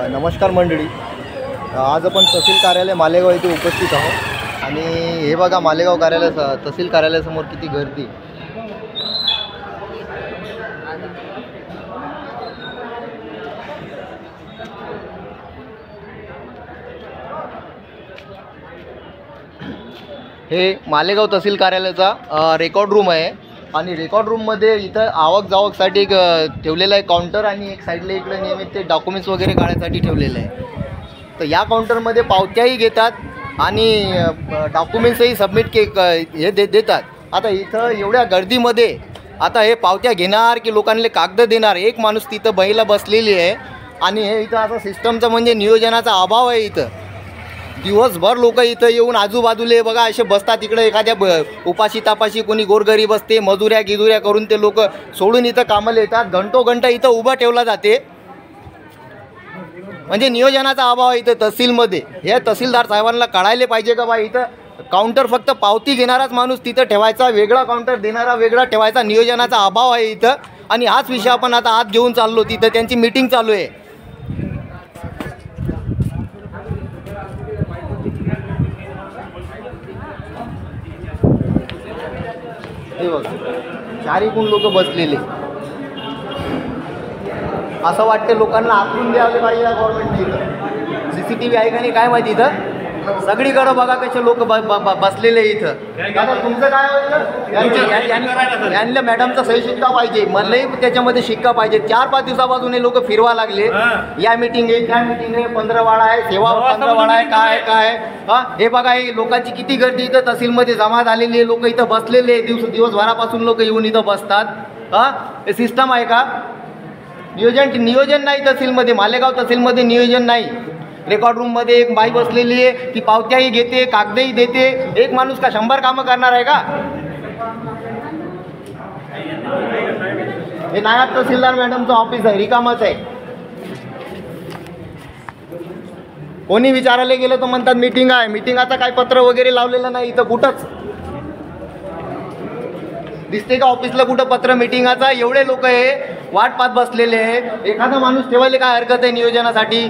नमस्कार मंडळी, आज आपण तहसील कार्यालय मालेगाव येथे उपस्थित आहोत आणि हे बघा मालेगाव कार्यालय तहसील कार्यालयासमोर किती गर्दी. हे मालेगाव तहसील कार्यालयाचा रेकॉर्ड रूम आहे आणि रेकॉर्ड रूममध्ये इथं आवक जावकसाठी एक ठेवलेलं आहे काउंटर आणि एक साईडला इकडे नियमित ते डॉक्युमेंट्स वगैरे काढण्यासाठी ठेवलेलं आहे. तर या काउंटरमध्ये पावत्याही घेतात आणि डॉक्युमेंट्सही सबमिट देतात. आता इथं एवढ्या गर्दीमध्ये आता हे पावत्या घेणार की लोकांना कागद देणार, एक माणूस तिथं महिला बसलेली आहे आणि हे इथं आता सिस्टमचं म्हणजे नियोजनाचा अभाव आहे. इथं दिवसभर लोक इथं येऊन आजूबाजूले बघा असे बसतात. इकडे एखाद्या उपाशी तापाशी कोणी गोरगरीब असते, मजुऱ्या गिजुऱ्या करून ते लोक सोडून इथं कामाला येतात. घंटोघंटा इथं उभं ठेवला जाते. म्हणजे नियोजनाचा अभाव आहे इथं तहसीलमध्ये. हे तहसीलदार साहेबांना कळायला पाहिजे का बा इथं काउंटर फक्त पावती घेणाराच माणूस तिथं ठेवायचा, वेगळा काउंटर देणारा वेगळा ठेवायचा. नियोजनाचा अभाव आहे इथं आणि हाच विषय आपण आता आत घेऊन चाललो. तिथं त्यांची मीटिंग चालू आहे. हे बघा चारीकडून लोक बसलेले. असं वाटतं लोकांना आतून द्यायला पाहिजे या गव्हर्नमेंटने. इथं CCTV आहे का नाही काय माहिती. इथं सगळीकडं बघा कसे लोक बसलेले इथं. आता तुमचं काय होतं, यांना मॅडमचा सही शिक्का पाहिजे, मलाही त्याच्यामध्ये शिक्का पाहिजे. 4-5 दिवसापासून हे लोक फिरवा लागले. या मीटिंग आहे, त्या मीटिंग आहे, 15वाडा आहे, सेवा 15वाडा आहे, काय हां. हे बघा हे लोकांची किती गर्दी इथं तहसीलमध्ये जमा झालेली आहे. लोक इथं बसलेले दिवसभरापासून लोक येऊन इथं बसतात. हां, हे सिस्टम आहे का? नियोजन नाही तहसीलमध्ये, मालेगाव तहसीलमध्ये नियोजन नाही. रेकॉर्ड रूममध्ये एक बाई बसलेली आहे, ती पावत्याही घेते, कागदही देते. एक माणूस का 100 कामं करणार आहे का? हे नायब तहसीलदार मॅडमचं ऑफिस आहे, रिकामच आहे. कोणी विचारायला गेलं तर म्हणतात मीटिंग आहे. मीटिंगाचं काय पत्र वगैरे लावलेलं नाही इथं कुठंच. दिसते का ऑफिसला कुठं पत्र मीटिंगाचा? एवढे लोक हे वाट पाहत बसलेले आहे. एखादा माणूस ठेवायला काय हरकत आहे नियोजनासाठी?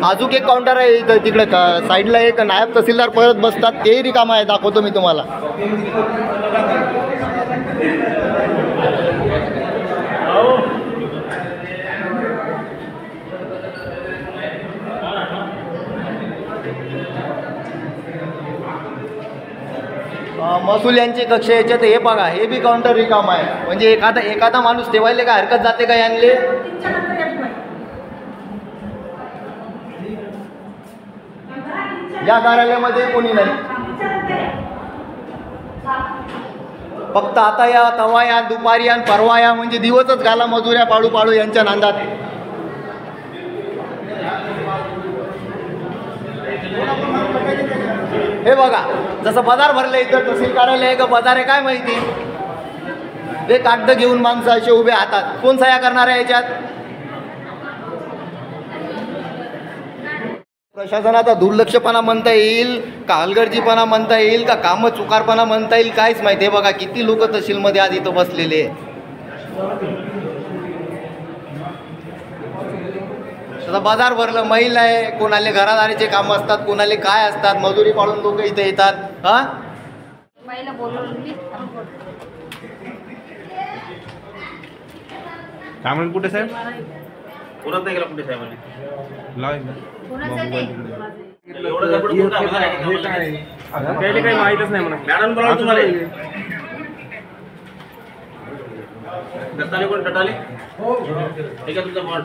अजून एक काउंटर आहे इथं, तिकडे साईडला एक नायब तहसीलदार परत बसतात, तेही रिकाम आहे. दाखवतो मी तुम्हाला. महसूल यांचे कक्ष याच्यात हे बघा, हे बी काउंटर रिकाम आहे. म्हणजे एखादा माणूस ठेवायला काय हरकत जाते का यांले? या कार्यालयामध्ये कोणी नाही. फक्त आता या, तवा या, दुपारी या, परवा या, म्हणजे दिवसच घाला मजुऱ्या पाळू यांच्या नांदात. हे बघा जसं बाजार भरलं इथं तहसील कार्यालय आहे का बाजार आहे काय माहिती. हे कागद घेऊन माणसं असे उभे हातात. कोण सह्या करणार आहे याच्यात? प्रशासनाचा दुर्लक्षपणा म्हणता येईल का हलगर्जीपणा म्हणता येईल का कामं चुकारपणा म्हणता येईल, काहीच माहिती आहे. बघा किती लोक तहसीलमध्ये आज इथं बसलेले. तसं बाजार भरलं, महिला आहे, कोणाले घरादारीचे कामं असतात, कोणाले काय असतात, मजुरी पाळून लोक इथे येतात. हां कामन कुठे साहेब? पुरत नाही गेला कुठे साहेबांनी काही माहीतच नाही म्हणा. मॅडम बोला तुम्हाला दत्ताले कोण टटाले ठीक आहे तुमचा बॉन्ड